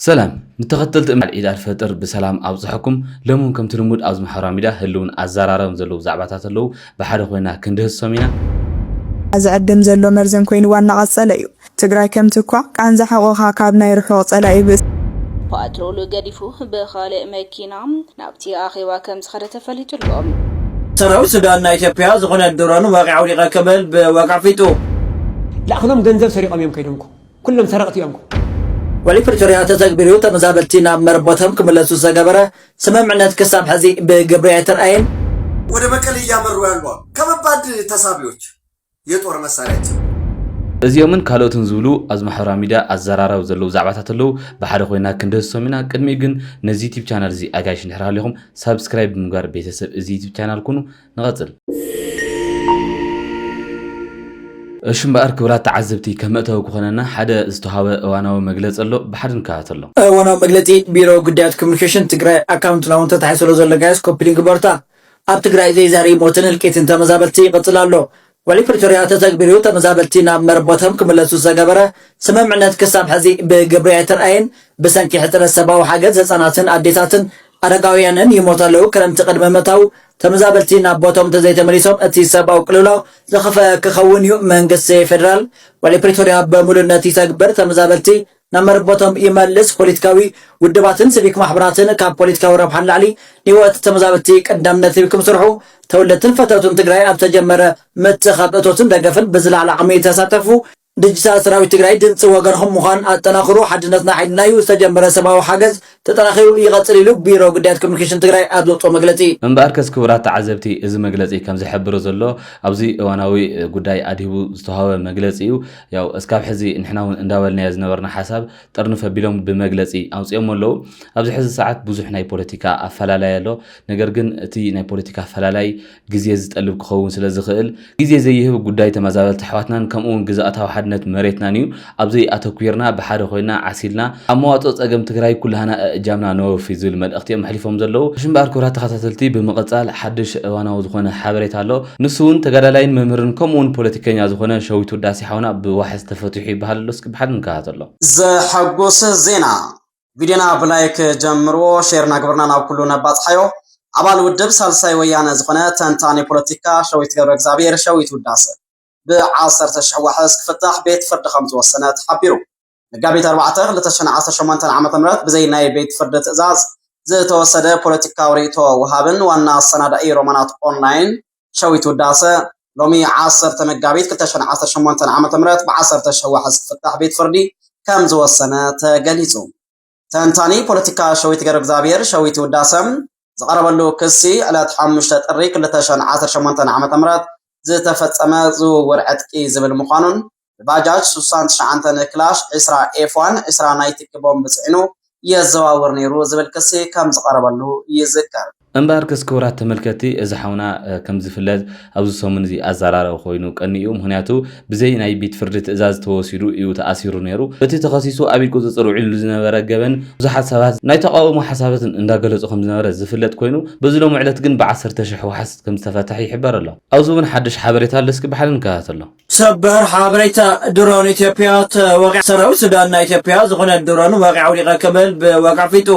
سلام نتخطلت مع العيد الفطر بسلام أبصحكم لمن كم تلمود أزم حراميدا هلون أزارارم زلو زعباتات اللو بحر خوينا كنده السمينا أزعدم زلو مرزن كوين وانا قصليو تقراي كم تكوع كان زحقوها كابنا يرحو صلاي بس باترولو قديفو بخالق مكينا نابتي آخي واكم سخرة فليتو اليوم سراو سودان إثيوبيا زغنا الدوران واقع ولغا كمل بواقع فيتو لا خذهم جنزب سرقة يوم كيدونكم كلهم سرقت يومكم ولي بريتوريا تزغبريو تمزابلتينا مربوتهم كملسو زغبره سممعنات كسام حزي بجبريتر عين ወደ መቀሌ ያመሩ ያሉ ከመባድ ተሳቢዎች የጦር መሳሪያዎች እዚያምን ካልኦትን ዝብሉ አዝማ ሐራሚዳ አዘራራው ዘለው ዛዕባታት አለው በሓደ ኮይና ክንደስ ሰሚና ቅድሚ ግን ነዚ ዩቲዩብ ቻናል እዚ አጋይሽ ንሕራለኹም ሰብስክራይብ ምግባር ቤተሰብ እዚ ዩቲዩብ ቻናል ኩኑ ንቀጽል እሽም ባር ክብራት ተዓዘብቲ ከመእተው ኮነና ሓደ ዝተሃበ እዋናዊ መግለጽ ኣሎ በሓድን ካተሎ እዋናዊ መግለጺ ቢሮ ጉዳያት ኮሙኒኬሽን ትግራይ አካውንት ላውን ተታይሰሎ ዘሎ ጋይስ ኮፒሊንግ ቦርታ ኣብ ትግራይ ዘይዛሪ ሞትን ልቄትን ተመዛበልቲ ይቀጽላሎ ولي بريتوريا تزغبريو تمزابلتينا مربوتهم كملسو زغبره سممعنات كسام حزي بجبريتر عين بسنكي حتر السباو حاجز هصاناتن اديتاتن አረጋውያንን ይሞታሉ ክረምት ቀድመ መታው ተመዛበልቲና ቦቶም ተዘይተ መሪሶም እቲ ሰባው ቅልላው ዘኸፈ ከኸውን መንግስት ፌደራል ወሊ ፕሪቶሪያ በሙሉነት ይተግበር ተመዛበልቲ ናመር ቦቶም ይመልስ ፖለቲካዊ ውድባትን ሲቪክ ማህበራትን ካብ ፖለቲካዊ ረብሓን ላዕሊ ህይወት ተመዛበልቲ ቀዳምነት ይብኩም ስርሑ ተወለትን ፈተቱን ትግራይ ኣብ ተጀመረ መተኻበቶትን ደገፈን በዝላዕላ ዓመይ ተሳተፉ ዲጂታል ሰራዊት ትግራይ ድምጽ ወገንهم مخان አጠናክሩ ሓድነትና ሓይልናዩ ተጀመረ ሰባው ሓገዝ ተጠናኺሩ ይቀጽል ኢሉ ቢሮ ጉዳያት ኮሙኒኬሽን ትግራይ ኣብዞ መግለጺ እምባር ከስ ክብራት ተዓዘብቲ እዚ መግለጺ ከም ዝሕብሮ ዘሎ ኣብዚ እዋናዊ ጉዳይ ኣዲቡ ዝተሃወ መግለጺ እዩ ያው እስካብ ሕዚ ንሕናውን እንዳበልና ዝነበርና ሓሳብ ጥርንፈ ቢሎም ብመግለጺ ኣውጽኦም ኣለዉ ኣብዚ ሕዚ ሰዓት ብዙሕ ናይ ፖለቲካ ኣፈላላይ ኣሎ ነገር ግን እቲ ናይ ፖለቲካ ኣፈላላይ ግዜ ዝጠልብ ክኸውን ስለ ዝኽእል ግዜ ዘይህብ ጉዳይ ተመዛበልቲ ኣሕዋትናን ከምኡውን ግዛኣታዊ ሓድነት መሬትና ንዩ ኣብዚ ኣተኩርና በሓደ ኮይና ዓሲልና ኣብ መዋጦ ጸገም ትግራይ ኩላና እጃምና ነወፊ ዝብል መልእኽቲኦም ሕሊፎም ዘለዉ ሽምባር ክብራት ተኸታተልቲ ብምቕጻል ሓድሽ እዋናዊ ዝኾነ ሓበሬታ ኣሎ ንሱውን ተጋዳላይን መምህርን ከምኡውን ፖለቲከኛ ዝኾነ ሸዊት ውዳሴ ሓውና ብዋሕስ ተፈቲሑ ይበሃል ኣሎ እስኪ ብሓደ ንከታተሎ ዘሐጎሰ ዜና ቪዲዮና ብላይክ ጀምሮ ሼርና ግብርና ናብ ኩሉ ነባጽሓዮ ኣባል ውድብ ሳልሳይ ወያነ ዝኾነ ተንታኒ ፖለቲካ ሸዊት ገብረ እግዚአብሔር ሸዊት ውዳሴ بعصر تشوحس كفتح بيت فرد خمس وسنة حبيرو مقابل 4 عام تمرات بزي ناي بيت فرد تأزاز زي توسد بوليتيكا وريتو وهابن وانا السنة دائي رومانات اونلاين شويتو داسة لومي 10 مقابل 4 عام تمرات بعصر تشوحس كفتح بيت فردي كم زو السنة تقليزو تانتاني بوليتيكا شويت قرب زابير شويتو داسم زغرب اللو كسي على تحمش تطريق 4 عام تمرات زتفتما زوور عتقي زبل مقانون باجاج 69 كلاش اسرا اف1 اسرا نايتك بومب صعنو يزواور نيرو زبل كسي كم زقربلو يذكر እምባር ከስኩራት ተመልከቲ እዚ ሓውና ከም ዝፍለጥ ኣብዚ ሰሙን እዚ ኣዘራረብ ኮይኑ ቀኒዩ ምክንያቱ ብዘይ ናይ ቤት ፍርዲ ትእዛዝ ተወሲዱ እዩ ተኣሲሩ ነይሩ እቲ ተኸሲሱ ኣብይ ቁፅፅር ውዒሉ ዝነበረ ገበን ብዙሓት ሰባት ናይ ተቃውሞ ሓሳባትን እንዳገለጹ ከም ዝነበረ ዝፍለጥ ኮይኑ በዝሎም ዕለት ግን ብ10,000 ወሓስ ከም ዝተፈተሐ ይሕበር ኣሎ ኣብዚ እውን ሓድሽ ሓበሬታ ኣሎ እስኪ ብሓደ ንከታተሎ ሰበር ሓበሬታ ድሮን ኢትዮጵያ ተወቂዕ ሰራዊት ሱዳን ናይ ኢትዮጵያ ዝኾነ ድሮን ወቂዕ ውሊቀ ከመል ብወቂዕ ፊቱ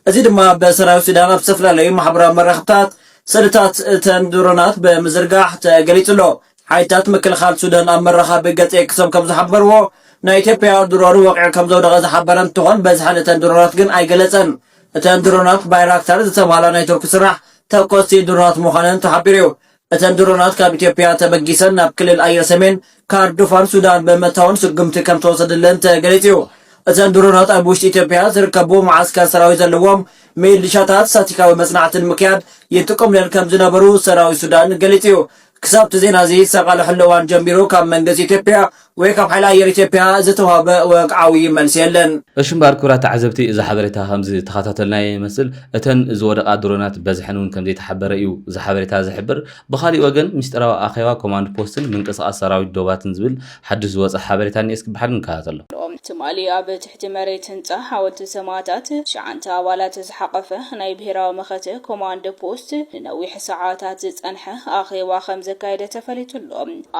أزيد ما بسراو سودان بسفلة لي محبرة مرختات سلطات تندرونات بمزرقاح تقليت له حيثات مكل خال سودان أمرها بقت إكسام كم زحبروا نايتيبيا درورو وقع كم زود غاز حبران تغن بزحانة تندرونات قن أي قلتن تندرونات بايراكتار زتمالا نايتوك سرح تقوسي درونات مخانن تحبريو تندرونات كاب إثيوبيا تبقيسن نبكل الأير سمين كاردوفان سودان بمتاون سقمت كم توصد اللين تقليتيو تندرونات أبوش إثيوبيا تركبوا معسكر سراوي زلوهم ميليشيات ساتيكاوي مصنعة المكياد يتقوم للكم زنبرو سراوي السودان قالتيو كسبت زين هذه سقال حلوان جنبيرو كم منجز إثيوبيا ويكب حلا إثيوبيا زتوها وقعوي منسيلن እሽምባር ክብራት ተዓዘብቲ እዚ ሓበሬታ ከምዚ ተኸታተልና ይመስል እተን ዝወደቃ ድሮናት በዝሐኑን ከምዚ ተሓበረ እዩ እዚ ሓበሬታ ዝሕብር ብኻሊእ ወገን ምስጢራዊ ኣኼባ ኮማንድ ፖስትን ምንቅስቓስ ሰራዊት ዶባትን ዝብል ሓድሽ ዝወፀ ሓበሬታ እስኪ ብሓደ ንከታተሎ ትማሊ ኣብ ትሕቲ መሬት ህንፃ ሓወልቲ ሰማዕታት 9 ኣባላት ዝሓቐፈ ናይ ብሄራዊ መኸተ ኮማንድ ፖስት ንነዊሕ ሰዓታት ዝጸንሐ ኣኼባ ከም ዘካየደ ተፈሊጡሎ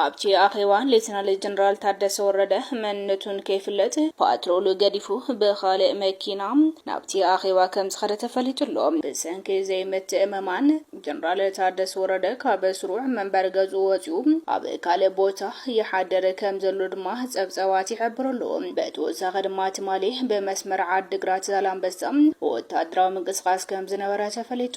ኣብቲ ኣኼባ ሌተናል ጀነራል ታደሰ ወረደ መንነቱን ከይፍለጥ ፓትሮል ገዲፉ በኻልእ መኪና ናብቲ ኣኺባ ከም ዝኸደ ተፈሊጡሎ ብሰንኪ ዘይምትእምማን ጀነራል ታደሰ ወረደ ካብ ስሩዕ መንበር ገዙ ወፂኡ ኣብ ካልእ ቦታ ይሓደረ ከም ዘሎ ድማ ጸብጸባት ይሕብሩሎ በተወሳኺ ድማ ትማሊ በመስመር ዓዲግራት ዛላንበሳ ወታደራዊ ምንቅስቃስ ከም ዝነበረ ተፈሊጡ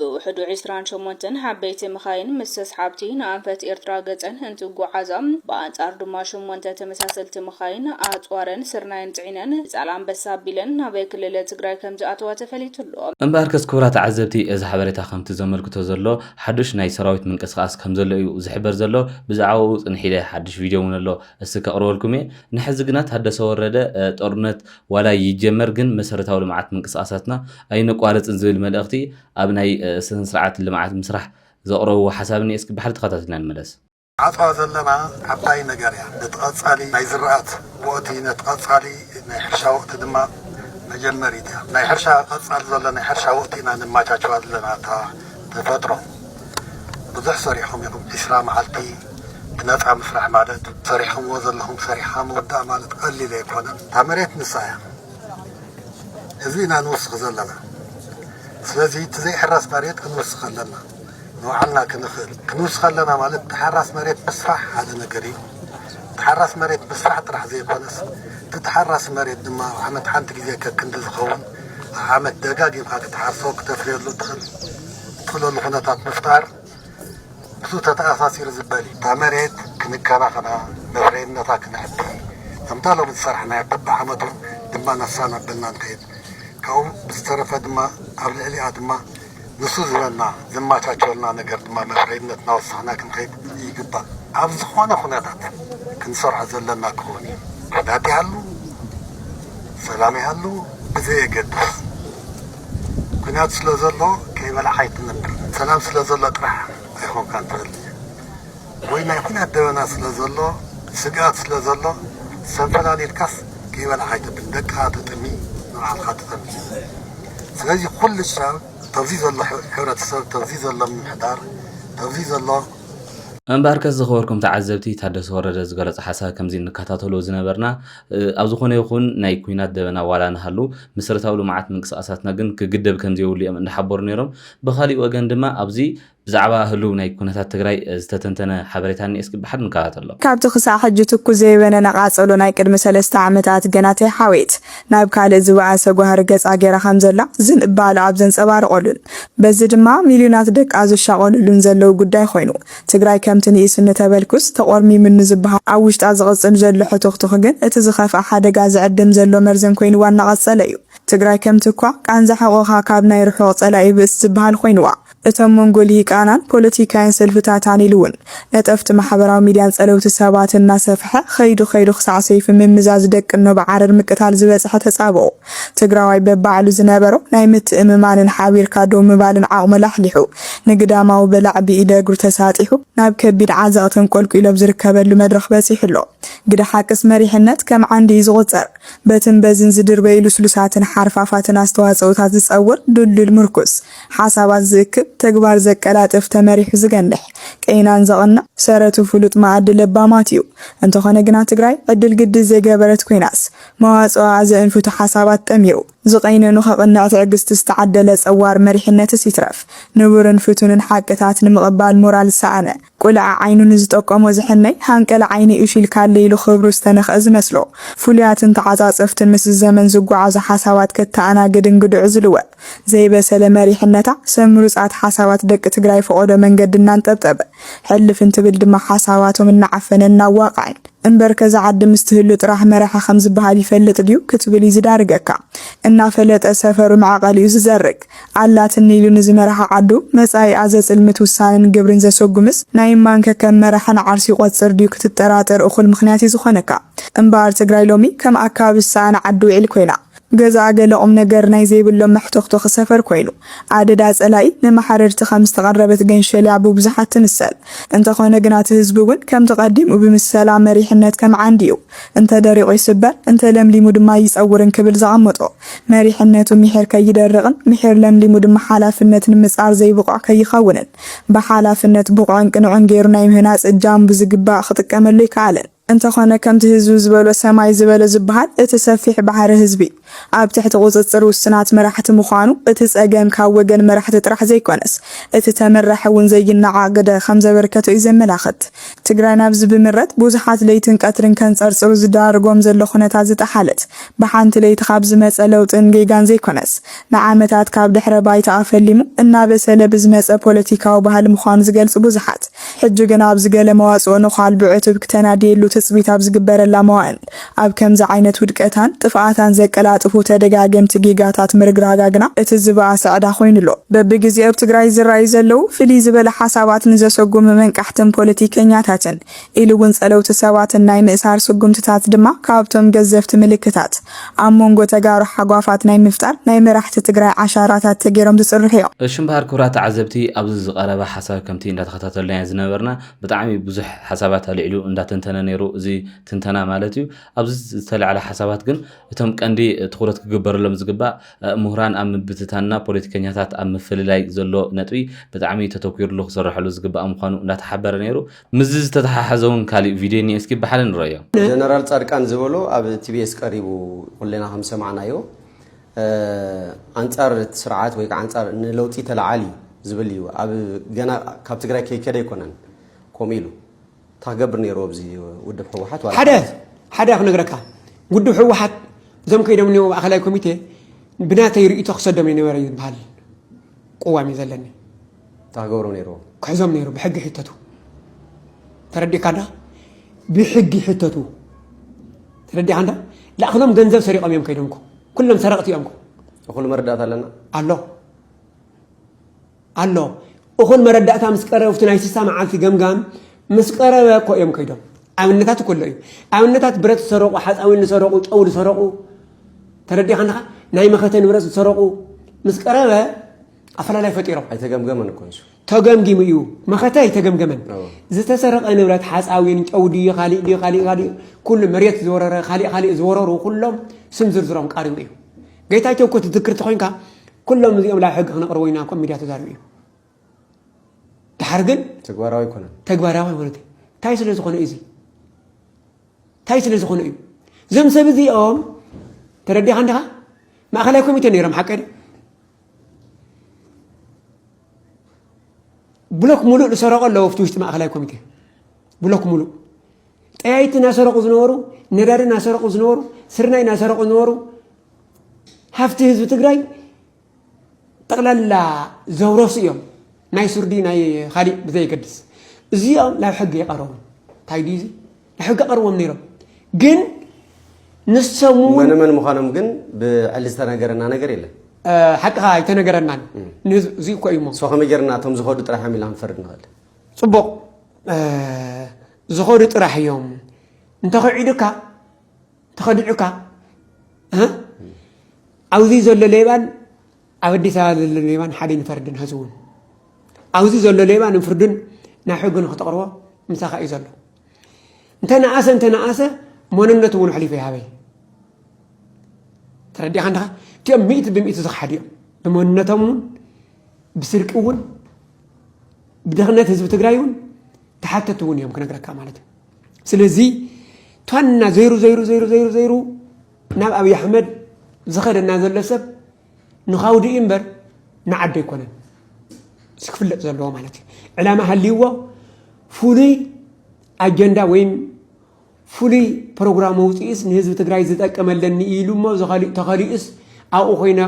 ብውሕዱ 28 ዓበይቲ መኻይን ምስ ተሳሓብቲ ንኣንፈት ኤርትራ ገጸን እንትጓዓዛ በኣንጻር ድማ 8 ተመሳሰልቲ መኻይን ኣጽዋረን ስርናይን ጽዒነን ዛላንበሳ ቢለን ናብ ክልል ትግራይ ከም ዝኣተዋ ተፈሊጡሎ እምበር ክስኩራት ዓዘብቲ እዚ ሓበሬታ ከምቲ ዘመልክቶ ዘሎ ሓድሽ ናይ ሰራዊት ምንቅስቃስ ከም ዘሎ እዩ ዝሕበር ዘሎ ብዛዕባ ጽንሒለ ሓድሽ ቪድዮ ውን ኣሎ እስከ ቀርበልኩም ንሕዚ ግና ታደሰ ወረደ ጦርነት ዋላ ይጀመር ግን መሰረታዊ ልምዓት ምንቅስቃሳትና ኣይነቋረጽን ዝብል መልእኽቲ ኣብ ናይ ስነ ስርዓት ልምዓት ምስራሕ ዘቕረቡ ሓሳብኒ እስኪ ብሓደ ተኸታተልና ንመለስ عطوا زلنا عباي نجاريا نتقصالي نايزرات وقتي نتقصالي نحرشا وقت دما مجمريتها نحرشا قصال زلنا نحرشا وقتنا نما تشواد لنا تا تفترو بزح صريحهم يقوم إسلام عالتي بنفع مفرح مالت صريحهم وزل لهم صريحهم ودا مالت قلي ليكونا عمريت نسايا إذينا نوسخ زلنا سلازي تزي حراس مريت كنوسخ لنا نوعلنا كنوسخ لنا مالت تحرس مريت بسفح هذا نقري تحرس مريت بسفح طرح زي قنص تتحرس مريت دما عمد حنتك زي كنت زخون عمد دقاقي معك تحرسوك تفريد له دخلوا الخنطات مفتار بسوطة أساسي رزبالي تا مريت كنكانا خنا مفريدنا تا كنحبي تمتالو بتصرحنا يبقى حمدو دما نصانا بلنا نخيد كاو بسترفة دما قبل العليا دما نسوز لنا زما تاچولنا ነገር ድማ መፍረይነት ናውሳና ክንከይድ ይግባእ ኣብ ዝኾነ ኩነታት ክንሰርሖ ዘለና ከሆነ ዳት ያሉ ሰላም ያሉ ብዘይ ገድስ ኩናት ስለዘሎ ከይበላ ሓይትነብር ሰላም ስለዘሎ ጥራሕ ኣይኾን ካንተል ወይ ናይ ኩናት ደበና ስለዘሎ ስጋት ስለዘሎ ሰንፈላሊልካስ ከይበላ ሓይትብን ደቃ ተጥሚ ንዓልካ ተጥሚ ስለዚህ ኩሉ ሰብ توزيز الله حورة السبب توزيز الله من حدار توزيز الله أمباركز زخوركم تعذبتي تحدث ورد زغلط حساب كم زين نكاتاتولو زنبرنا أو زخونه يكون ناي كوينات دبنا ولا نحلو مسرتاو لمعات منقساساتنا ግን كجدب كم زي ولي نحبر نيرم بخالي وغن دما ابزي بزعبا هلو ناي كونታት ትግራይ ዝተተንተነ ሓበሬታኒ እስኪ ብሓድ ንካታተሎ ካብቲ ክሳብ ሕጂ ትኩ ዘይበነ ነቃጸሎ ናይ ቅድሚ 3 ዓመታት ገናተይ ሓዌት ናብ ካልእ ዝወዓሰ ጓህር ገጻ ገይራ ከም ዘላ ዝንባለ ኣብ ዘንጸባርቆሉን በዚ ድማ ሚሊዮናት ደቂ ዝሻቆሉን ዘለው ጉዳይ ኮይኑ ትግራይ ከምቲ ንእስነ ተበልኩስ ተቆርሚ ምን ዝብሃል ኣብ ውሽጣ ዝቕጽል ዘሎ ሕቶክትኽ ግን እቲ ዝኸፍአ ሓደጋ ዝዕድም ዘሎ መርዘን ኮይኑ ዋና ቀጸለ እዩ ትግራይ ከምቲ እኳ ቃንዛ ሓቆኻ ካብ ናይ ርሑቕ ጸላኢ ብስ ዝብሃል ኮይኑዋ እቶም መንጎሊ ቃናን ፖለቲካን ሰልፍታታን ኢሉውን ነጠፍቲ ማሕበራዊ ሚድያን ጸለውቲ ሰባት እናሰፍሐ ኸይዱ ክሳዕ ሰይፍ ምምዛዝ ደቅኖ በዓረር ምቅታል ዝበጽሐ ተጻብኦ ትግራዋይ በባዕሉ ዝነበሮ ናይ ምትእምማንን ሓቢርካ ዶ ምባልን ዓቕሚ ላሕሊሑ ንግዳማዊ በላዕ ብኢደ እግሩ ተሳጢሑ ናብ ከቢድ ዓዘቕትን ቆልቁሎም ዝርከበሉ መድረኽ በፂሕሎ ግደ ሓቅስ መሪሕነት ከም ዓንዲ ዝቑጸር በትን በዝን ዝድርበይ ልስሉሳትን ሓርፋፋትን ኣስተዋጽኦታት ዝጸውር ድልድል ምርኩስ ሓሳባት ዝእክብ ተግባር ዘቀላጥፍ ተመሪሕ ዝገንሕ ቀይናን ዘቕና ሰረቱ ፍሉጥ ማዕድ ለባማት እዩ እንተኾነ ግና ትግራይ ዕድል ግድል ዘይገበረት ኮይናስ መዋጽዋ ዘእንፍቱ ሓሳባት ጠሚሩ ዝቀይነኑ ከቅንዕ ትዕግስት ዝተዓደለ ጸዋር መሪሕነት ሲትረፍ ንቡርን ፍቱንን ሓቅታት ንምቕባል ሞራል ሰኣነ ቁልዓ ዓይኑን ዝጠቆሞ ዝሕነይ ሃንቀል ዓይኒ እሺል ካለይሉ ክብሩ ዝተነኽእ ዝመስሎ ፍሉያትን ተዓጻጽፍትን ምስ ዘመን ዝጓዓዙ ሓሳባት ከተኣናግድን ግድዕ ዝልወጥ ዘይበሰለ መሪሕነታ ሰምሩጻት ሓሳባት ደቂ ትግራይ ፈቆዶ መንገዲ እናንጠብጠበ ሕልፍን ትብል ድማ ሓሳባቶም እናዓፈነ እናዋቕዕን እምበር ከዛ ዓዲ ምስትህሉ ጥራሕ መራሓ ከም ዝበሃል ይፈልጥ ድዩ ክትብል ይዝዳርገካ እናፈለጠ ሰፈሩ ማዕቀል እዩ ዝዘርግ ኣላትን ኢሉ ንዝመራሓ ዓዱ መጻኢ ኣዘጽልምት ውሳነን ግብርን ዘሰጉምስ ናይ ማንከ ከም መራሓን ዓርሲ ይቆጽር ድዩ ክትጠራጠር እኹል ምኽንያት ይዝኾነካ እምበር ትግራይ ሎሚ ከም ኣካባቢ ሳና ዓዱ ውዕል ኮይና ገዛ ገለኦም ነገር ናይ ዘይብሎ መሕተኽተኽ ሰፈር ኮይኑ ኣደዳ ጸላይ ንማሕረርቲ ከም ዝተቀረበት ገንሸልያ ብብዙሓት ትንሰል እንተኾነ ግና እቲ ህዝቢ እውን ከም ተቀዲሙ ብምሰላ መሪሕነት ከም ዓንዲዩ እንተ ደሪቑ ይስበር እንተ ለምሊሙ ድማ ይጸውርን ክብል ዘቐመጦ መሪሕነቱ ምሕር ከይደርቕን ምሕር ለምሊሙ ድማ ሓላፍነት ንምጻር ዘይብቆዕ ከይኸውንን ብሓላፍነት ብቆዕን ቅንዑን ገይሩ ናይ ምህናጽ እጃም ብዝግባእ ክጥቀመሉ ይከኣልን እንተኾነ ከምቲ ህዝቢ ዝበሎ ሰማይ ዝበሎ ዝበሃል እቲ ሰፊሕ ባሕሪ ህዝቢ ኣብ ትሕቲ ቁፅፅር ውስናት መራሕቲ ምዃኑ እቲ ፀገም ካብ ወገን መራሕቲ ጥራሕ ዘይኮነስ እቲ ተመራሒ እውን ዘይነዓገደ ከም ዘበርከቶ እዩ ዘመላኽት። ትግራይ ናብዚ ብምረት ብዙሓት ለይትን ቀትርን ከንፀርፅሩ ዝዳርጎም ዘሎ ኩነታት ዝጠሓለት ብሓንቲ ለይቲ ካብ ዝመፀ ለውጥን ጌጋን ዘይኮነስ ንዓመታት ካብ ድሕረ ባይታ ኣፈሊሙ እናበሰለ ብዝመፀ ፖለቲካዊ ባህሊ ምዃኑ ዝገልጹ ብዙሓት ሕጂ ግን ኣብ ዝገለ መዋፅኦ ንኻል ብዕቱብ ክተናድየሉ ትፅቢት ኣብ ዝግበረላ መዋዕል ኣብ ከምዚ ዓይነት ውድቀታን ጥፍኣታን ዘቀላጥፉ ተደጋገምቲ ጌጋታት ምርግራጋግና እቲ ዝበኣሰ ዕዳ ኮይኑሎ በቢግዜኡ ኣብ ትግራይ ዝረኣዩ ዘለው ፍልይ ዝበለ ሓሳባት ንዘሰጉሙ መንቃሕትን ፖለቲከኛታትን ኢሉ እውን ፀለውቲ ሰባትን ናይ ምእሳር ስጉምትታት ድማ ካብቶም ገዘፍቲ ምልክታት ኣብ መንጎ ተጋሩ ሓጓፋት ናይ ምፍጣር ናይ መራሕቲ ትግራይ ዓሻራታት ተገይሮም ዝፅርሑ እዮም። ሽምባር ክብራት ተዓዘብቲ ኣብዚ ዝቐረበ ሓሳብ ከምቲ እንዳተኸታተልና ዝነበርና ብጣዕሚ ብዙሕ ሓሳባት ኣልዒሉ እንዳተንተነ ነይሩ። እዚ ትንተና ማለት እዩ። ኣብዚ ዝተለዓለ ሓሳባት ግን እቶም ቀንዲ ትኩረት ክግበረሎም ዝግባእ ምሁራን ኣብ ምብትታንና ፖለቲከኛታት ኣብ ምፍልላይ ዘሎ ነጥቢ ብጣዕሚ ተተኪሩሉ ክሰርሐሉ ዝግባእ ምዃኑ እንዳተሓበረ ነይሩ። ምዝ ዝተተሓሓዘውን ካሊእ ቪድዮ ኒ እስኪ ብሓደ ንረአዮ። ጀነራል ጻድቃን ዝበሎ ኣብ ቲቢኤስ ቀሪቡ ኩለና ከም ሰማዕናዮ አንጻር ስርዓት ወይ አንጻር ንለውጢ ተላዓሊ ዝብል እዩ። ኣብ ገና ካብ ትግራይ ከይከደ ይኮነን ከምኡ ኢሉ ታገብር ነይሩ ኣብዚ ውድብ ሕወሓት ሓደ ክነግረካ ውድብ ሕወሓት እዞም ከይዶም ነይሩ ማእኸላይ ኮሚቴ ብናተይ ርእይቶ ክሰዶም ይነበረ ይበሃል ቁዋሚ ዘለኒ ታገብሩ ነይሩ ክሕዞም ነይሩ ብሕጊ ሕተቱ ተረዲእካ ዳ ብሕጊ ሕተቱ ተረዲእካ ዳ ላእኽሎም ገንዘብ ሰሪቆም እዮም ከይዶምኩ ኩሎም ሰረቕቲ እዮም እኹል መረዳእታ ኣለና ኣሎ እኹል መረዳእታ ምስ ቀረብቲ ናይ 60 መዓልቲ ገምጋም ምስ ቀረበ እኮ እዮም ከይዶም ኣብነታት ኩሉ እዩ ኣብነታት ብረት ሰረቁ ሓፃዊን ሰረቁ ጨው ሰረቁ ተረዲእካ ዳ ናይ መኸተ ንብረት ሰረቁ ምስ ቀረበ ኣፈላላይ ፈጢሮም ኣይተገምገመን እኮ እንሱ ተገምጊሙ እዩ መኸተ ኣይተገምገመን ዝተሰረቀ ንብረት ሓፃዊን ጨው ካሊእ ኩሉ መሬት ዝወረረ ካሊእ ዝወረሩ ኩሎም ስም ዝርዝሮም ቃሪቡ እዩ ጌታቸው እኮ ትذክርት ኮይንካ ኩሎም እዚኦም ላይ ሕጊ ክነቅርቡ ኢና እኮ ሚድያ ተዛሪቡ እዩ ድሓር ግን ተግባራዊ ይኮነን እንታይ ስለ ዝኾነ እዩ እዞም ሰብ እዚኦም ተረዲእካ እንዲኻ ማእኸላይ ኮሚቴ ነይሮም ሓቀደ ብሎክ ሙሉእ ዝሰረቁ ኣለዎ ኣብቲ ውሽጢ ማእኸላይ ኮሚቴ ብሎክ ሙሉእ ጠያይቲ እናሰረቁ ዝነበሩ ነዳዲ እናሰረቁ ዝነበሩ ስርናይ እናሰረቁ ዝነበሩ ሃፍቲ ህዝቢ ትግራይ ጠቕላላ ዘውረሱ እዮም ናይ ሱርዲ ናይ ካሊእ ብዘይገድስ እዚኦም ናብ ሕጊ ይቐረቡ እንታይ ድዩ ናብ ሕጊ ቀርቦም ነይሮም ግን ንሰሙ መን ምዃኖም ግን ብዕሊ ዝተነገረና ነገር የለን ሓቂኻ ኣይተነገረናን እዚ እኮ እዩ ሞ ከመይ ጌርና እቶም ዝኸዱ ጥራሕ ሚልና ክንፈርድ ንኽእል ፅቡቕ ዝኸዱ ጥራሕ እዮም እንተኸዒዱካ ተኸዲዑካ ኣብዚ ዘሎ ሌባን ኣብ ኣዲስ ኣበባ ዘሎ ሌባን ሓደ ንፈርድን ህዝቢ እውን ኣብዚ ዘሎ ሌባ ንፍርድን ናብ ሕጊ ንክተቕርቦ ምሳኻ እዩ ዘሎ እንተነኣሰ መንነቱ እውን ሕሊፉ ይሃበይ ተረዲእካ እንዲኻ እቲኦም 100% ዝኽሓዱ እዮም ብመንነቶም እውን ብስርቂ እውን ብድኽነት ህዝቢ ትግራይ እውን ተሓተቱ እውን እዮም ክነግረካ ማለት እዩ ስለዚ ቷና ዘይሩ ናብ ኣብይ ኣሕመድ ዝኸደና ዘሎ ሰብ ንኻውዲ እምበር ንዓዲ ኣይኮነን ዝክፍለጥ ዘለዎ ማለት እዩ ዕላማ ሃልይዎ ፍሉይ ኣጀንዳ ወይም ፍሉይ ፕሮግራም ውፅኢስ ንህዝቢ ትግራይ ዝጠቀመለኒ ኢሉ እሞ ተኸሊኡስ ኣብኡ ኮይና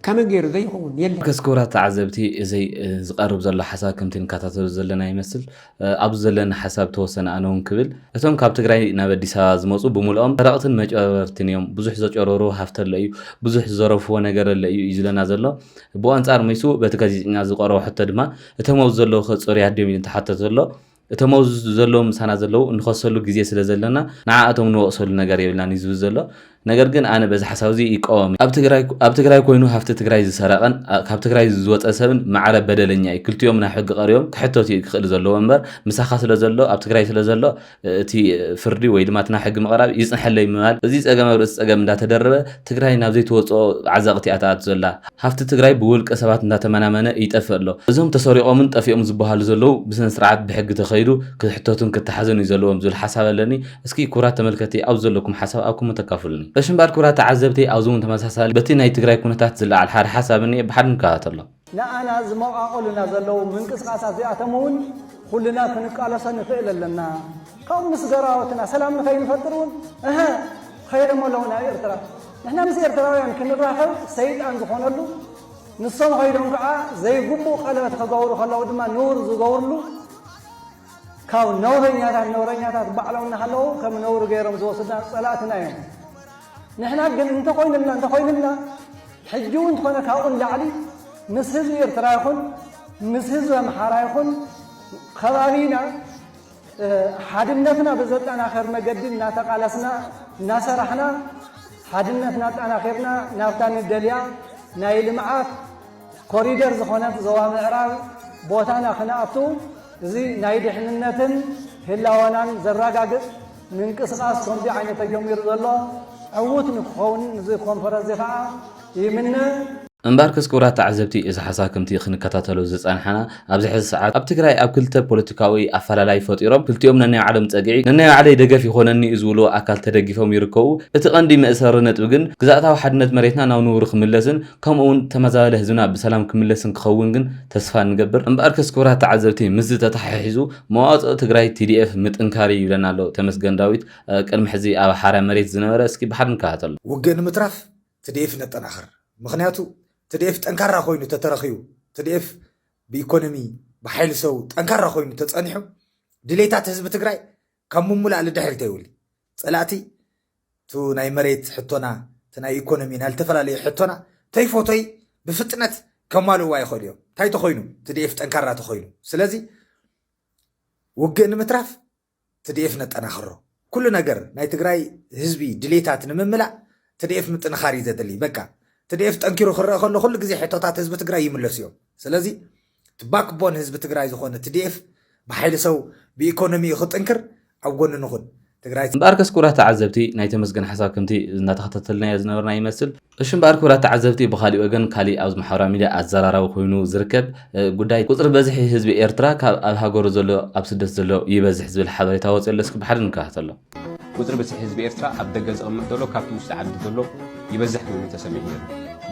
ከመይ ገይሩ ዘይኸውን የለን ከስክብራት ተዓዘብቲ እዘይ ዝቐርብ ዘሎ ሓሳብ ከምቲ ንከታተሉ ዘለና ይመስል ኣብዚ ዘለና ሓሳብ ተወሰነ ኣነ እውን ክብል እቶም ካብ ትግራይ ናብ ኣዲስ ኣበባ ዝመፁ ብምልኦም ሰረቕትን መጨበርትን እዮም ብዙሕ ዘጨረሩ ሃፍቲ ኣሎ እዩ ብዙሕ ዝዘረፍዎ ነገር ኣሎ እዩ እዩ ዝለና ዘሎ ብኣንጻር መይሱ በቲ ጋዜጠኛ ዝቐረቦ ሕቶ ድማ እቶም ኣብዚ ዘለዉ ከፅርያ ድዮም እዩ ተሓተት ዘሎ እቶም ኣብዚ ዘለዉ ምሳና ዘለዉ ንኸሰሉ ግዜ ስለ ዘለና ንዓኣቶም ንወቕሰሉ ነገር የብልናን እዩ ዝብል ዘሎ ነገር ግን ኣነ በዚ ሓሳብ እዚ ይቀወም ኣብ ትግራይ ኮይኑ ሃፍቲ ትግራይ ዝሰረቀን ካብ ትግራይ ዝወፀ ሰብን ማዕረ በደለኛ እዩ ክልቲኦም ናይ ሕጊ ቀሪዮም ክሕተቱ ይክእል ዘለዎ እምበር ምሳኻ ስለ ዘሎ ኣብ ትግራይ ስለ ዘሎ እቲ ፍርዲ ወይ ድማ እቲ ናይ ሕጊ ምቕራብ ይፅንሐለይ ምባል እዚ ፀገም ርእስ ፀገም እንዳተደረበ ትግራይ ናብ ዘይተወፅኦ ዓዘቕቲ ኣታት ዘላ ሃፍቲ ትግራይ ብውልቀ ሰባት እንዳተመናመነ ይጠፍእ ኣሎ እዞም ተሰሪቆምን ጠፊኦም ዝበሃሉ ዘለው ብስነ ስርዓት ብሕጊ ተኸይዱ ክሕተቱን ክተሓዘኑ ዘለዎም ዝብል ሓሳብ ኣለኒ እስኪ ኩራት ተመልከቲ ኣብ ዘለኩም ሓሳብ ኣብኩም ተካፍሉኒ እሽምባር ኩራት ተዓዘብቲ ኣብ ዞን ተመሳሳሊ በቲ ናይ ትግራይ ኩነታት ዝለዓል ሓደ ሓሳብኒ ብሓደ ንከታተሎ ንኣና ዝመቃቀሉና ዘለው ምንቅስቃሳት እዚኣቶም ኩልና ክንቃለሰ ንኽእል ኣለና ካብ ምስ ገራወትና ሰላም ንኸይንፈጥር እውን ከይዶም ኣለዉ ናብ ኤርትራ ንሕና ምስ ኤርትራውያን ክንራኸብ ሰይጣን ዝኾነሉ ንሶም ከይዶም ከዓ ዘይግቡእ ቀለበት ክገብሩ ከለዉ ድማ ንውር ዝገብርሉ ካብ ነውረኛታት ባዕሎም እናሃለዉ ከም ነውር ገይሮም ዝወስድና ፀላእትና እዮም ንሕና ግን እንተኮይንልና ሕጂ እውን እንተኾነ ካብኡ ንላዕሊ ምስ ህዝቢ ኤርትራ ይኹን ምስ ህዝቢ ኣምሓራ ይኹን ከባቢና ሓድነትና ብዘጠናኸር መገዲ እናተቃለስና እናሰራሕና ሓድነትና ኣጠናኺርና ናብታ ንደልያ ናይ ልምዓት ኮሪደር ዝኾነት ዞባ ምዕራብ ቦታና ክነኣቱ እዚ ናይ ድሕንነትን ህላወናን ዘረጋግፅ ምንቅስቃስ ከምዚ ዓይነት ተጀሚሩ ዘሎ ዕዉት ንክኸውን እዚ ኮንፈረንስ እዚ ከዓ ይምነ እምበር ክስኩራት ተዓዘብቲ እዚ ሓሳብ ከምቲ ክንከታተሎ ዝፀንሐና ኣብዚ ሕዚ ሰዓት ኣብ ትግራይ ኣብ ክልተ ፖለቲካዊ ኣፈላላይ ፈጢሮም ክልቲኦም ነናይ ዓለም ፀጊዒ ነናይ ዓለይ ደገፍ ይኾነኒ ዝብሎ ኣካል ተደጊፎም ይርከቡ እቲ ቀንዲ መእሰሪ ነጥቢ ግን ግዛእታዊ ሓድነት መሬትና ናብ ንቡር ክምለስን ከምኡውን ተመዛበለ ህዝብና ብሰላም ክምለስን ክኸውን ግን ተስፋ ንገብር እምበር ክስኩራት ተዓዘብቲ ምስ ተተሓሒዙ መዋፅኦ ትግራይ TDF ምጥንካሪ ይብለና ኣሎ ተመስገን ዳዊት ቅድሚ ሕዚ ኣብ ሓራ መሬት ዝነበረ እስኪ ብሓደ ንከታተሎ ውግእ ንምትራፍ TDF ነጠናኽር ምክንያቱ TDF ጠንካራ ኮይኑ ተተረኺቡ TDF ብኢኮኖሚ ብሓይሊ ሰው ጠንካራ ኮይኑ ተጸኒሑ ድሌታት ህዝቢ ትግራይ ካብ ምሙላእ ልድሕሪት ኣይውል ጸላእቲ ቱ ናይ መሬት ሕቶና ቲ ናይ ኢኮኖሚ ናይ ዝተፈላለዩ ሕቶና ተይፎቶይ ብፍጥነት ከማልዋ ይኽእሉ እዮም እንታይ ተኾይኑ TDF ጠንካራ ተኾይኑ ስለዚ ውግእ ንምትራፍ TDF ነጠናኽሮ ኩሉ ነገር ናይ ትግራይ ህዝቢ ድሌታት ንምምላእ TDF ምጥንኻሪ ዘደሊ በቃ TDF ጠንኪሩ ክረአ ከሎ ኩሉ ግዜ ሕቶታት ህዝቢ ትግራይ ይምለሱ እዮም ስለዚ ባክቦን ህዝቢ ትግራይ ዝኾነ TDF ብሓይሊ ሰው ብኢኮኖሚ ክጥንክር ኣብ ጎኑ ንኹን ትግራይ እምበር ክስኩራት ተዓዘብቲ ናይ ተመስገን ሓሳብ ከምቲ እናተኸታተልና ዝነበርና ይመስል እሺ እምበር ክስኩራት ተዓዘብቲ ብኻሊእ ወገን ካሊእ ኣብ ማሕበራዊ ሚድያ ኣዘራራቢ ኮይኑ ዝርከብ ጉዳይ ቁፅሪ በዝሒ ህዝቢ ኤርትራ ካብ ኣብ ሃገሩ ዘሎ ኣብ ስደት ዘሎ ይበዝሕ ዝብል ሓበሬታ ወፅሎ እስኪ ብሓደ ንከታተሎ ቁፅሪ በዝሒ ህዝቢ ኤርትራ ኣብ ደገ ዝቕመጥ ዘሎ ካብቲ ውሽጢ ዓዲ ዘሎ ይበዝሕ ኮይኑ ተሰሚዑ ነይሩ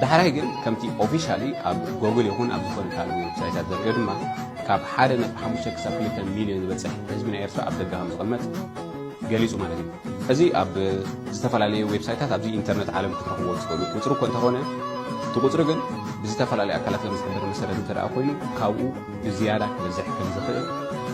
ዳሕራይ ግን ከምቲ ኦፊሻሊ ኣብ ጎግል ይኹን ኣብ ዝኾነ ካልእ ዌብሳይታት ዘርእዮ ድማ ካብ 1.5 ክሳብ 2 ሚልዮን ዝበፅሕ ህዝቢ ናይ ኤርትራ ኣብ ደገ ከም ዝቕመጥ ገሊጹ ማለት እዩ እዚ ኣብ ዝተፈላለዩ ዌብሳይታት ኣብዚ ኢንተርኔት ዓለም ክትረኽብዎ ትኽእሉ ቁፅሪ እኮ እንተኾነ እቲ ቁፅሪ ግን ብዝተፈላለዩ ኣካላት ከም ዝሕብር መሰረት እንተደኣ ኮይኑ ካብኡ ብዝያዳ ክበዝሕ ከም ዝኽእል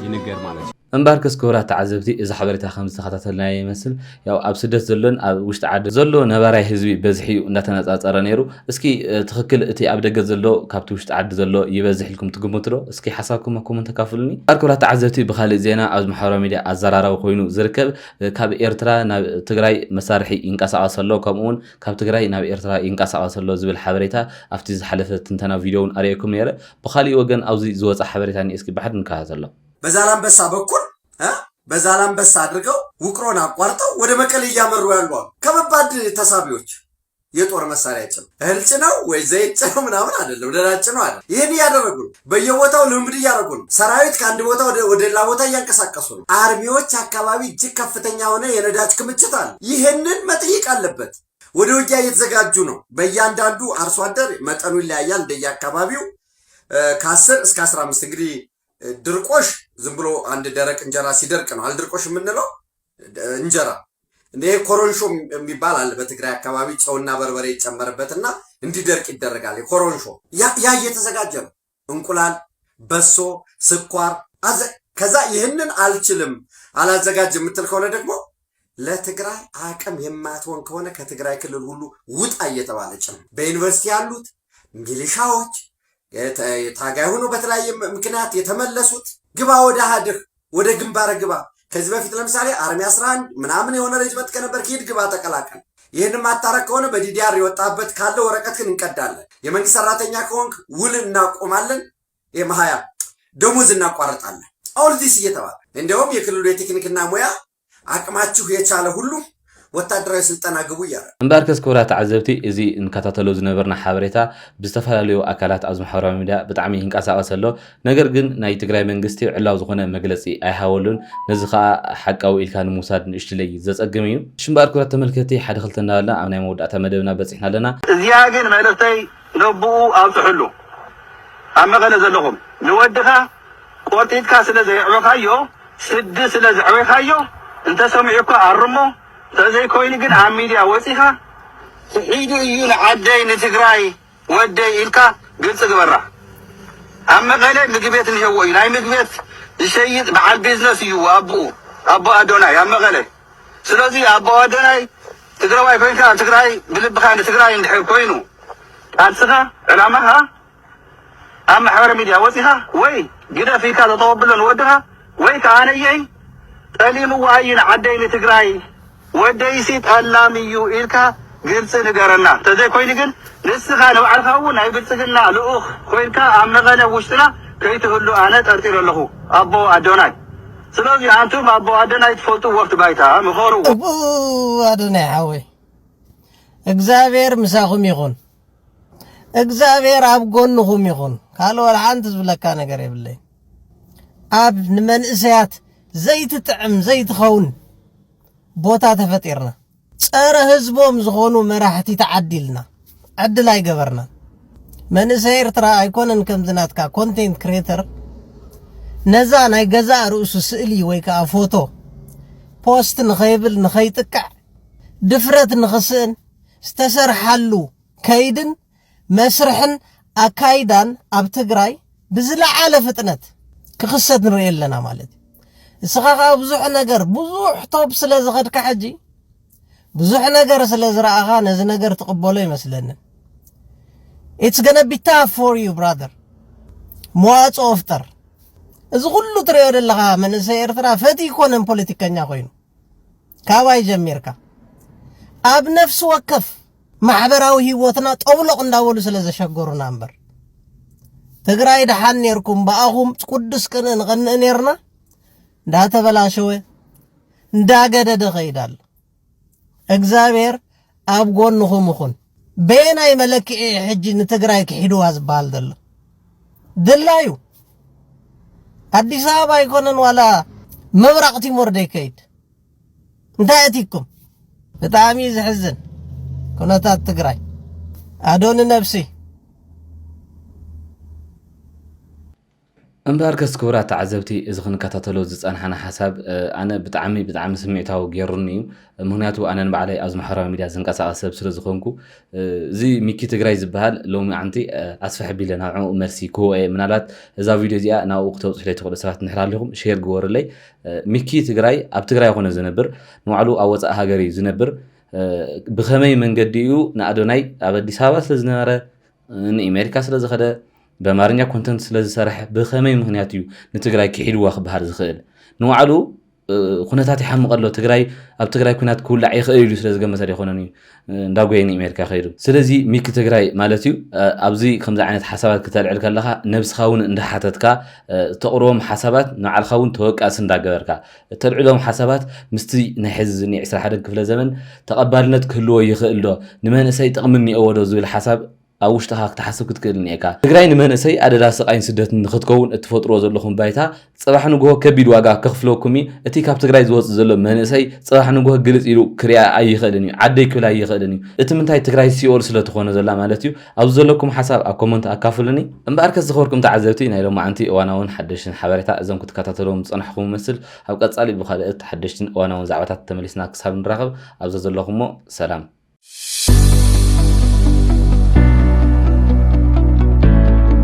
ይንገር ማለት እዩ እምበር ክስኩራት ተዓዘብቲ እዚ ሓበሬታ ከም ዝተኸታተልና ይመስል ያው ኣብ ስደት ዘሎን ኣብ ውሽጢ ዓዲ ዘሎ ነባራይ ህዝቢ በዝሒ እንዳተነፃፀረ ነይሩ እስኪ ትኽክል እቲ ኣብ ደገ ዘሎ ካብቲ ውሽጢ ዓዲ ዘሎ ይበዝሕ ኢልኩም ትግምቱ ዶ እስኪ ሓሳብኩም ኮመንት ተካፍሉኒ ክስኩራት ተዓዘብቲ ብኻሊእ ዜና ኣብ ማሕበራዊ ሚድያ ኣዘራራቢ ኮይኑ ዝርከብ ካብ ኤርትራ ናብ ትግራይ መሳርሒ ይንቀሳቐስ ኣሎ ከምኡውን ካብ ትግራይ ናብ ኤርትራ ይንቀሳቐስ ኣሎ ዝብል ሓበሬታ ኣብቲ ዝሓለፈ ትንተና ቪድዮውን ኣርአየኩም ነይረ ብኻሊእ ወገን ኣብዚ ዝወፀ ሓበሬታ እስኪ ብሓደ ንከታተሎ በዛላምበሳ በኩል በዛላምበሳ አድርገው ውቅሮን አቋርጠው ወደ መቀሌ እያመሩ ያሉ ከባድ ተሳቢዎች የጦር መሳሪያ ጭነው እህል ጭነው ወይ ዘይት ጭነው ምናምን አይደለም ነዳጅ ጭነው አይደል ይሄን ያደረጉ በየቦታው ልምምድ ያደረጉ ሰራዊት ከአንድ ቦታ ወደ ሌላ ቦታ እያንቀሳቀሱ ነው አርሚዎች አካባቢ እጅግ ከፍተኛ ሆነ የነዳጅ ክምችት አለ ይሄንን መጠየቅ አለበት ወደ ውጊያ እየተዘጋጁ ነው በእያንዳንዱ አርሶ አደር መጠኑ ይለያያል እንደየአካባቢው ከ10 እስከ 15 እንግዲህ ድርቆሽ ዝም ብሎ አንድ ደረቅ እንጀራ ሲደርቅ ነው አልድርቆሽ የምንለው እንጀራ እንደ ኮሮንሾ የሚባል አለ በትግራይ አካባቢ ጨውና በርበሬ ይጨመርበትና እንዲደርቅ ይደረጋል ኮሮንሾ ያ እየተዘጋጀ ነው እንቁላል በሶ ስኳር ከዛ ይሄንን አልችልም አላዘጋጅ የምትል ከሆነ ደግሞ ለትግራይ አቅም የማትሆን ከሆነ ከትግራይ ክልል ሁሉ ውጣ እየተባለች ነው በዩኒቨርሲቲ ያሉት ሚሊሻዎች ታጋይ ሆኖ በተለያየ ምክንያት የተመለሱት ግባ ወደ ሀድር ወደ ግንባር ግባ ከዚህ በፊት ለምሳሌ አርሚ 11 ምናምን የሆነ ሬጅመንት ከነበር ኪድ ግባ ተቀላቀል ይህን ማታረቅ ከሆነ በዲዲአር የወጣበት ካለ ወረቀትን እንቀዳለን። የመንግስት ሰራተኛ ከሆንክ ውል እናቆማለን። የማሃያ ደሞዝ እናቋርጣለን። አሁን ዲስ እየተባለ እንደውም የክልሉ የቴክኒክና ሙያ አቅማችሁ የቻለ ሁሉ ወታደራዊ ስልጠና ግቡ ይያረ እንባርከስ ክብራት ተዓዘብቲ እዚ እንከታተሎ ዝነበርና ሓበሬታ ብዝተፈላለዩ አካላት ኣብ ማሕበራዊ ሚድያ ብጣዕሚ ይንቀሳቀስ ኣሎ ነገር ግን ናይ ትግራይ መንግስቲ ዕላው ዝኾነ መግለፂ ኣይሃወሉን ነዚ ከዓ ሓቃዊ ኢልካ ንምውሳድ ንእሽትለይ ዘፀግም እዩ ሽምባር ክብራት ተመልከቲ ሓደ ክልተ እናበልና ኣብ ናይ መወዳእታ መደብና በፂሕና ኣለና እዚኣ ግን መልእክተይ ነብኡ ኣብፅሕሉ ኣብ መቐለ ዘለኹም ንወድኻ ቆርጢትካ ስለ ዘይዕበካዮ ስዲ ስለ ዝዕበካዮ እንተሰሚዑካ ኣርሞ ተዘይ ኮይኑ ግን ኣብ ሚድያ ወፂኻ ስሒዱ እዩ ንዓደይ ንትግራይ ወደይ ኢልካ ግልፂ ግበራ ኣብ መቐለ ምግቢ ቤት እንሄዎ እዩ ናይ ምግቢ ቤት ዝሸይጥ በዓል ቢዝነስ እዩ ኣቦ ኣዶናይ ኣብ መቐለ ስለዚ ኣቦ ኣዶናይ ትግራዋይ ኮይንካ ትግራይ ብልብኻ ንትግራይ እንድሕር ኮይኑ ቃልስኻ ዕላማኻ ኣብ ማሕበረ ሚድያ ወፂኻ ወይ ግደፍ ኢልካ ተተወብሎ ንወድኻ ወይ ከዓ ነየይ ጠሊምዋ እዩ ንዓደይ ንትግራይ ወደይሲ ጠላም እዩ ኢልካ ግልፂ ንገረና ተዘይ ኮይኑ ግን ንስኻ ንባዕልኻ እውን ናይ ብልፅግና ልኡኽ ኮይንካ ኣብ መቐለ ውሽጥና ከይትህሉ ኣነ ጠርጢር ኣለኹ ኣቦ ኣዶናይ ስለዚ ኣንቱም ኣቦ ኣዶናይ ትፈልጡ ወቅቲ ባይታ ምኸሩ ኣቦ ኣዶናይ ሓወይ እግዚአብሔር ምሳኹም ይኹን እግዚአብሔር ኣብ ጎንኹም ይኹን ካልኦት ሓንቲ ዝብለካ ነገር የብለይ ኣብ ንመንእሰያት ዘይትጥዕም ዘይትኸውን ቦታ ተፈጢርና ፀረ ህዝቦም ዝኾኑ መራሕቲ ተዓዲልና ዕድል ኣይገበርና መንእሰይ ኤርትራ ኣይኮነን ከምዝናትካ ኮንቴንት ክሬተር ነዛ ናይ ገዛ ርእሱ ስእሊ ወይ ከዓ ፎቶ ፖስት ንኸይብል ንኸይጥቃዕ ድፍረት ንኽስእን ዝተሰርሓሉ ከይድን መስርሕን ኣካይዳን ኣብ ትግራይ ብዝለዓለ ፍጥነት ክኽሰት ንርኢ ኣለና ማለት እዩ እስኻ ከዓ ብዙሕ ነገር ብዙሕ ቶብ ስለ ዝኸድካ ሕጂ ብዙሕ ነገር ስለ ዝረኣኻ ነዚ ነገር ትቕበሎ ይመስለንን it's gonna be tough for you brother መዋፅኦ ፍጠር እዚ ኩሉ ትሪኦ ዘለኻ መንእሰይ ኤርትራ ፈቲ ይኮነን ፖለቲከኛ ኮይኑ ካባይ ጀሚርካ ኣብ ነፍሲ ወከፍ ማሕበራዊ ህይወትና ጠብሎቕ እንዳበሉ ስለ ዘሸገሩና እምበር ትግራይ ድሓን ነርኩም በኣኹም ቅዱስ ቅን ንቕንእ ነርና እንዳተበላሸወ እንዳገደደ ኸይዳል እግዚአብሔር ኣብ ጎንኹም ይኹን በናይ መለክዒ ሕጂ ንትግራይ ክሒድዋ ዝበሃል ዘሎ ድላዩ አዲስ አበባ ይኮነን ዋላ መብራቅ ቲሞር ደይከይድ እንታይ እቲኩም ብጣዕሚ ዝሕዝን ኩነታት ትግራይ ኣዶን ነፍሲ እንባርከስ ክብራት ተዓዘብቲ እዚ ክንከታተሎ ዝፀንሓና ሓሳብ ኣነ ብጣዕሚ ስምዒታዊ ገይሩኒ እዩ ምክንያቱ ኣነ ንባዕለይ ኣብ ማሕበራዊ ሚድያ ዝንቀሳቐስ ሰብ ስለ ዝኾንኩ እዚ ሚኪ ትግራይ ዝበሃል ሎሚ ዓንቲ ኣስፋሕ ቢለ ናብዑ መልሲ ክህቦ እየ ምናልባት እዛ ቪድዮ እዚኣ ናብኡ ክተብፅሑ ለይትኽእሉ ሰባት እንድሕር ኣለኹም ሼር ግበሩለይ ሚኪ ትግራይ ኣብ ትግራይ ኮነ ዝነብር ንባዕሉ ኣብ ወፃኢ ሃገር እዩ ዝነብር ብኸመይ መንገዲ እዩ ንኣዶናይ ኣብ ኣዲስ ኣበባ ስለ ዝነበረ ንኣሜሪካ ስለ ዝኸደ በአማርኛ ኮንተንት ስለዚ ሰርሕ ብኸመይ ምክንያት እዩ ንትግራይ ክሒድዋ ክበሃል ዝኽእል ንባዕሉ ኩነታት ይሓምቀሎ ትግራይ ኣብ ትግራይ ኩናት ክውላዕ ይኽእል ኢሉ ስለ ዝገመተ ኣይኮነን እዩ እንዳጎየኒ ኣሜሪካ ከይዱ ስለዚ ሚኪ ትግራይ ማለት እዩ ኣብዚ ከምዚ ዓይነት ሓሳባት ክተልዕል ከለኻ ነብስኻ እውን እንዳሓተትካ ተቕርቦም ሓሳባት ንባዕልኻ እውን ተወቃሲ እንዳገበርካ ተልዕሎም ሓሳባት ምስቲ ናይ ሕዚ ዝኒ 21 ክፍለ ዘመን ተቐባልነት ክህልዎ ይኽእል ዶ ንመንእሰይ ጥቕሚ እኒአዎ ዶ ዝብል ሓሳብ ኣብ ውሽጥኻ ክትሓስብ ክትክእል እኒአካ ትግራይ ንመንእሰይ ኣደዳ ስቃይን ስደትን ንክትከውን እትፈጥርዎ ዘለኹም ባይታ ፅባሕ ንግሆ ከቢድ ዋጋ ከኽፍለኩም እቲ ካብ ትግራይ ዝወፅእ ዘሎ መንእሰይ ፅባሕ ንግሆ ግልፅ ኢሉ ክሪኣ ኣይኽእልን እዩ ዓደይ ክብል ኣይኽእልን እዩ እቲ ምንታይ ትግራይ ሲኦል ስለትኾነ ዘላ ማለት እዩ ኣብዚ ዘለኩም ሓሳብ ኣብ ኮመንት ኣካፍሉኒ እምበኣርከስ ዝኸበርኩም ተዓዘብቲ ናይ ሎሚ ዓንቲ እዋናውን ሓደሽትን ሓበሬታ እዞም ክትከታተሎም ዝፀናሕኩም መስል ኣብ ቀፃሊ ብካልኦት ሓደሽትን እዋናውን ዛዕባታት ተመሊስና ክሳብ ንራኸብ ኣብዛ ዘለኹሞ ሰላም